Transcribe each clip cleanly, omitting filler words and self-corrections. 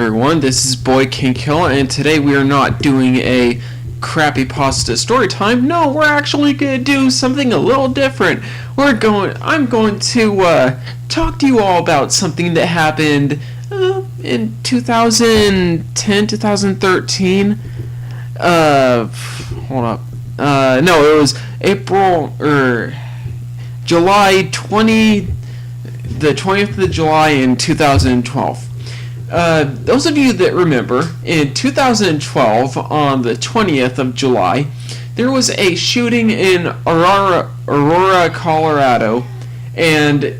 everyone, this is Boy King Kill, and today we are not doing a crappy pasta story time. No, we're actually going to do something a little different. I'm going to talk to you all about something that happened in 2010, 2013. Hold up. No, it was July 20, the 20th of July in 2012. Those of you that remember, in 2012, on the 20th of July, there was a shooting in Aurora, Colorado, and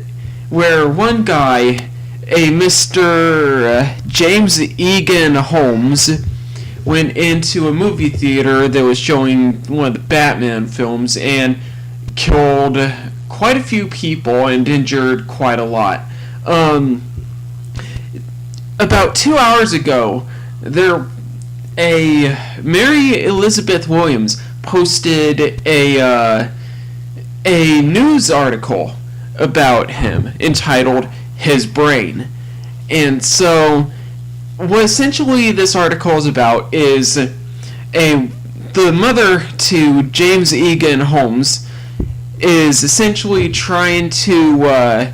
where one guy, a Mr. James Eagan Holmes, went into a movie theater that was showing one of the Batman films and killed quite a few people and injured quite a lot. About 2 hours ago, Mary Elizabeth Williams posted a news article about him entitled "His Brain," and so what essentially this article is about is the mother to James Eagan Holmes is essentially trying to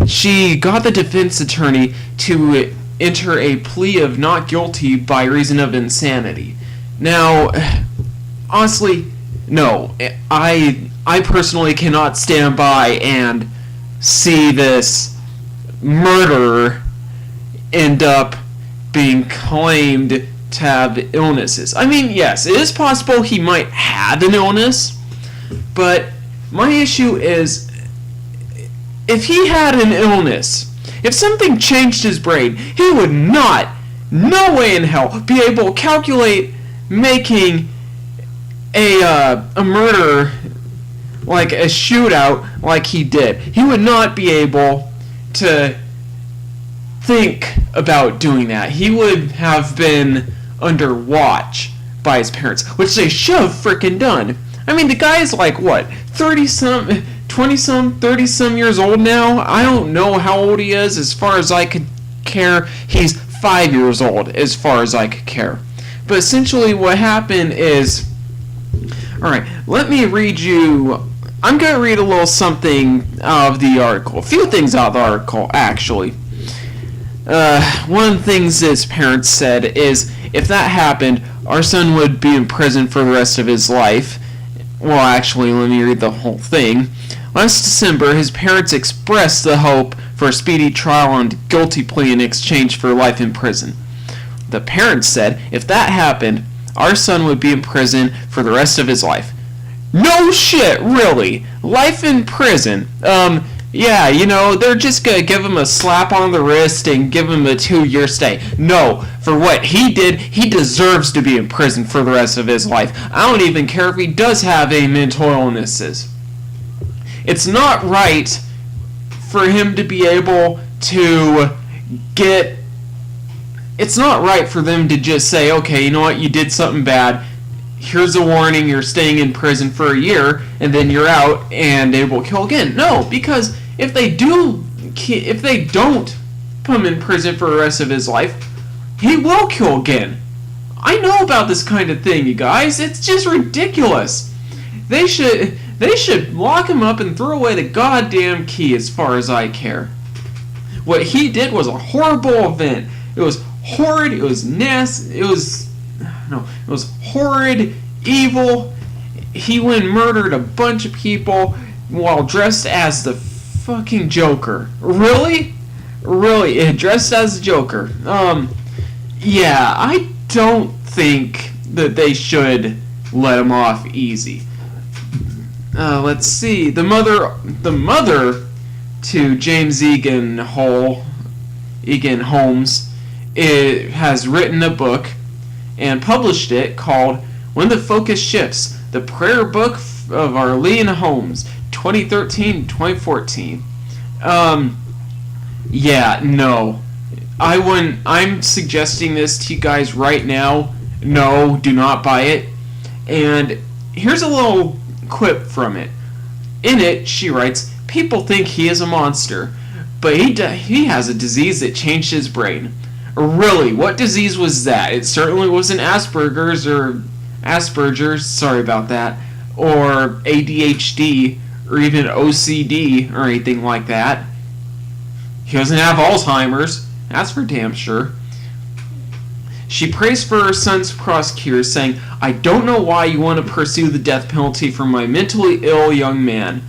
she got the defense attorney to enter a plea of not guilty by reason of insanity. Now, honestly, no. I personally cannot stand by and see this murderer end up being claimed to have illnesses. I mean, yes, it is possible he might have an illness, but my issue is, if he had an illness, if something changed his brain, he would not, no way in hell, be able to calculate making a murder, like a shootout, like he did. He would not be able to think about doing that. He would have been under watch by his parents, which they should have frickin' done. I mean, the guy is like, what, 30-some, 20-some, 30-some years old now? I don't know how old he is as far as I could care. He's 5 years old as far as I could care. But essentially what happened is, alright, let me read you, I'm going to read a little something out of the article. A few things out of the article, actually. One of the things his parents said is, if that happened, our son would be in prison for the rest of his life. Well, actually, let me read the whole thing. Last December, his parents expressed the hope for a speedy trial and guilty plea in exchange for life in prison. The parents said, if that happened, our son would be in prison for the rest of his life. No shit, really? Life in prison? Yeah, you know, they're just gonna give him a slap on the wrist and give him a 2-year stay. No, for what he did, he deserves to be in prison for the rest of his life. I don't even care if he does have a mental illnesses. It's not right for him to be able to get... It's not right for them to just say, okay, you know what, you did something bad. Here's a warning, you're staying in prison for a year, and then you're out and able to kill again. No, because if they don't put him in prison for the rest of his life, he will kill again. I know about this kind of thing, you guys. It's just ridiculous. They should lock him up and throw away the goddamn key as far as I care. What he did was a horrible event. It was horrid, it was nasty, it was horrid, evil. He went and murdered a bunch of people while dressed as the fucking Joker. Really? Really? Dressed as the Joker. Yeah, I don't think that they should let him off easy. Let's see. The mother to James Eagan Holmes has written a book and published it called When the Focus Shifts, the Prayer Book of Arlene Holmes, 2013-2014. Yeah, no. I'm suggesting this to you guys right now. No, do not buy it. And here's a little quip from it. In it, she writes, people think he is a monster, but he has a disease that changed his brain. Really, what disease was that? It certainly wasn't Asperger's, sorry about that, or ADHD, or even OCD, or anything like that. He doesn't have Alzheimer's, that's for damn sure. She prays for her son's prosecutor, saying, "I don't know why you want to pursue the death penalty for my mentally ill young man."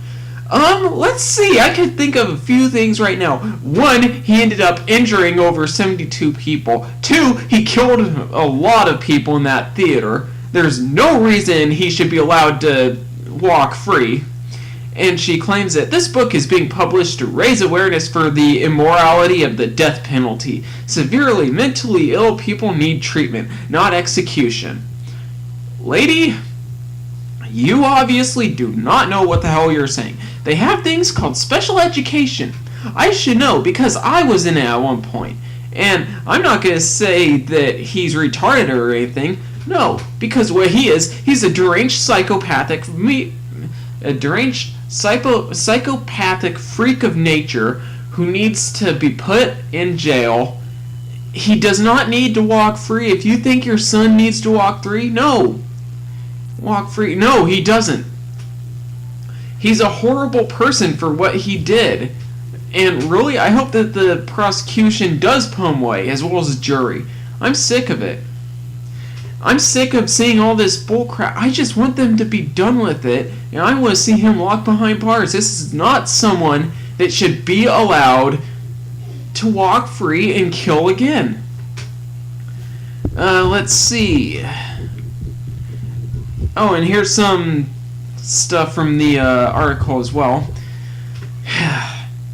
Let's see. I could think of a few things right now. One, he ended up injuring over 72 people. Two, he killed a lot of people in that theater. There's no reason he should be allowed to walk free. And she claims that this book is being published to raise awareness for the immorality of the death penalty. Severely mentally ill people need treatment, not execution. Lady, you obviously do not know what the hell you're saying. They have things called special education. I should know because I was in it at one point. And I'm not going to say that he's retarded or anything. No, because what he is, he's a deranged psychopathic freak of nature who needs to be put in jail. He does not need to walk free. If you think your son needs to walk free, no, he doesn't. He's a horrible person for what he did. And really, I hope that the prosecution does put him away, as well as the jury. I'm sick of it. I'm sick of seeing all this bullcrap. I just want them to be done with it, and I want to see him locked behind bars. This is not someone that should be allowed to walk free and kill again. Let's see. Oh, and here's some stuff from the article as well.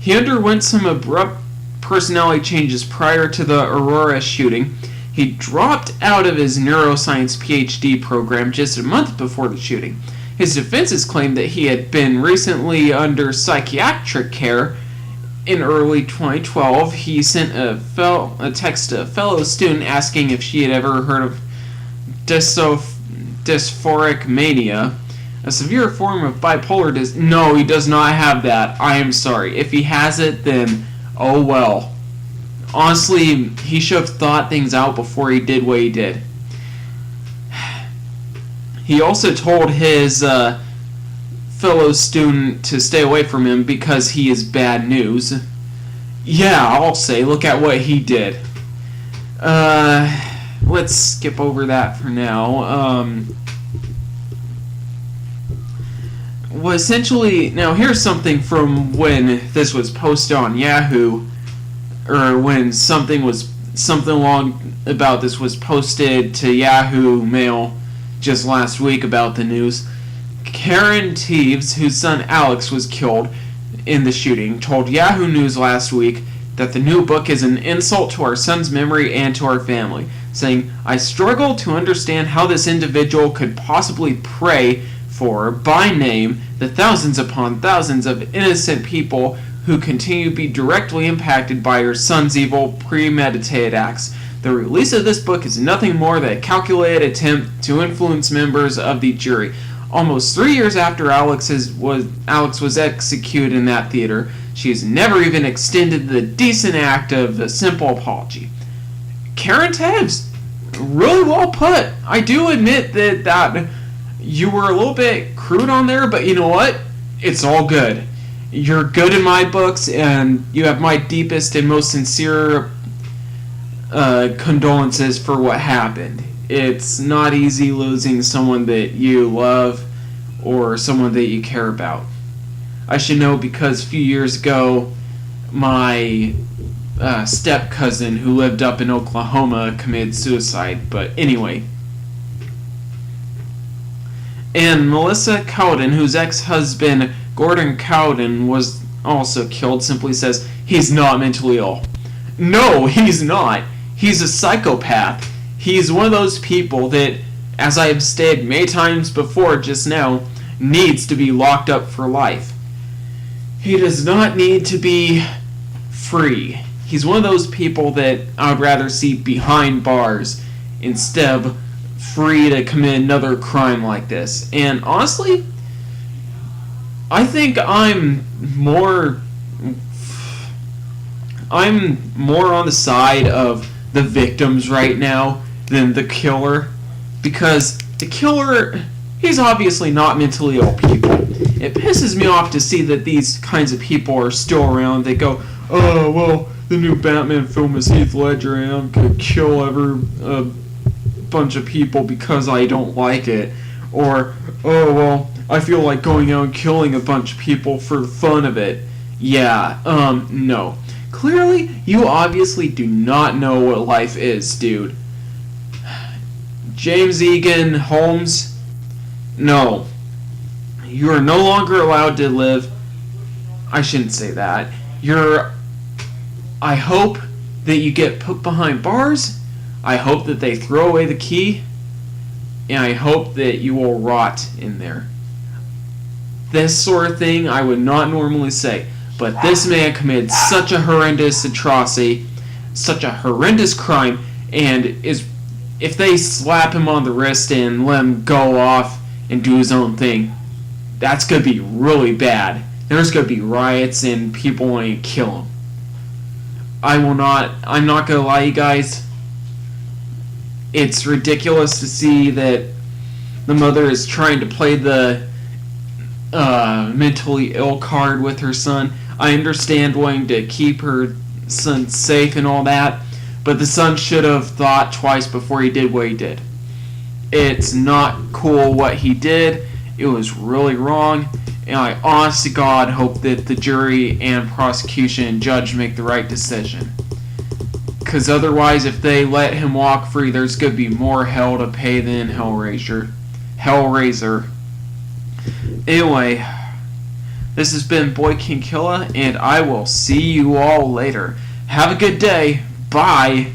He underwent some abrupt personality changes prior to the Aurora shooting. He dropped out of his neuroscience PhD program just a month before the shooting. His defenses claimed that he had been recently under psychiatric care. In early 2012, he sent a text to a fellow student asking if she had ever heard of dysphoric mania, a severe form of bipolar disorder. No, he does not have that. I am sorry. If he has it, then oh well. Honestly, he should have thought things out before he did what he did. He also told his fellow student to stay away from him because he is bad news. Yeah, I'll say, look at what he did. Let's skip over that for now. Well, essentially, now here's something from when this was posted on Yahoo, or when something along about this was posted to Yahoo Mail just last week about the news. Karen Teves, whose son Alex was killed in the shooting, told Yahoo News last week that the new book is an insult to our son's memory and to our family, saying, "I struggle to understand how this individual could possibly pray for, by name, the thousands upon thousands of innocent people who continue to be directly impacted by your son's evil, premeditated acts. The release of this book is nothing more than a calculated attempt to influence members of the jury." Almost 3 years after Alex was executed in that theater, she has never even extended the decent act of a simple apology. Karen Teves, really well put. I do admit that you were a little bit crude on there, but you know what? It's all good. You're good in my books, and you have my deepest and most sincere condolences for what happened. It's not easy losing someone that you love or someone that you care about. I should know because a few years ago, my step-cousin who lived up in Oklahoma committed suicide. But anyway. And Melissa Cowden, whose ex-husband Gordon Cowden was also killed, simply says, "He's not mentally ill." No, he's not. He's a psychopath. He's one of those people that, as I have stated many times before just now, needs to be locked up for life. He does not need to be free. He's one of those people that I would rather see behind bars instead of free to commit another crime like this. And honestly, I think I'm more on the side of the victims right now than the killer, because the killer, he's obviously not mentally ill people. It pisses me off to see that these kinds of people are still around. They go, oh, well, the new Batman film is Heath Ledger and I'm going to kill a bunch of people because I don't like it. Or, oh, well, I feel like going out and killing a bunch of people for the fun of it. Yeah, no. Clearly, you obviously do not know what life is, dude. James Eagan Holmes, no. You are no longer allowed to live. I shouldn't say that. I hope that you get put behind bars. I hope that they throw away the key. And I hope that you will rot in there. This sort of thing I would not normally say. But this man committed such a horrendous atrocity, such a horrendous crime, and if they slap him on the wrist and let him go off and do his own thing, that's going to be really bad. There's going to be riots and people wanting to kill him. I'm not going to lie, you guys. It's ridiculous to see that the mother is trying to play the mentally ill card with her son. I understand wanting to keep her son safe and all that, but the son should have thought twice before he did what he did. It's not cool what he did. It was really wrong, and I honest to God hope that the jury and prosecution and judge make the right decision. Because otherwise, if they let him walk free, there's going to be more hell to pay than Hellraiser. Anyway, this has been Boy King Killa, and I will see you all later. Have a good day. Bye.